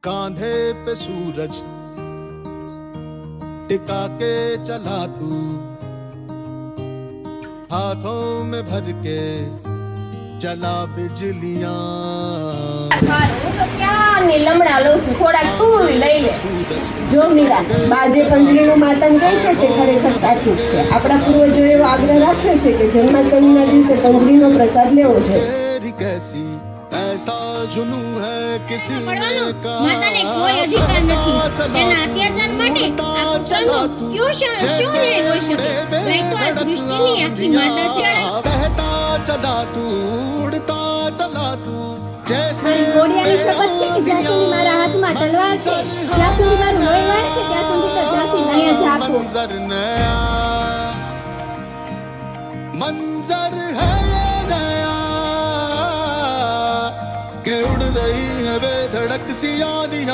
कांधे पे सूरज टिका के चला तू, हाथों में भर के चला बिजलियां। જો મીરા, બાજે કંજરીનું માતમ કહે છે તે ખરેખર સાચું જ છે. આપણા પૂર્વજોએ એવો આગ્રહ રાખ્યો છે કે જન્માષ્ટમીના દિવસે કંજરીનો પ્રસાદ લેવો જોઈએ. कैसी ऐसा जुनून है किसी માતાને કોઈ અધિકાર નથી તેના અત્યાચાર માટે આ પુત્રનો ક્યો શું ન્યાય હોઈ શકે? તો એક તો આ સૃષ્ટિની આખી માતા છે. बहता चला तू, उड़ता चला तू, जैसे ઘોડિયાની શપથ છે કે જ્યાં સુધી મારા હાથમાં તલવાર છે, જ્યાં સુધી મારું લોહી વહે છે, ત્યાં સુધી તો જ્યાંથી નયા જાપો. मंजर नया, मंजर है ये नया के उड़ रही है बेधड़क सी यादियां।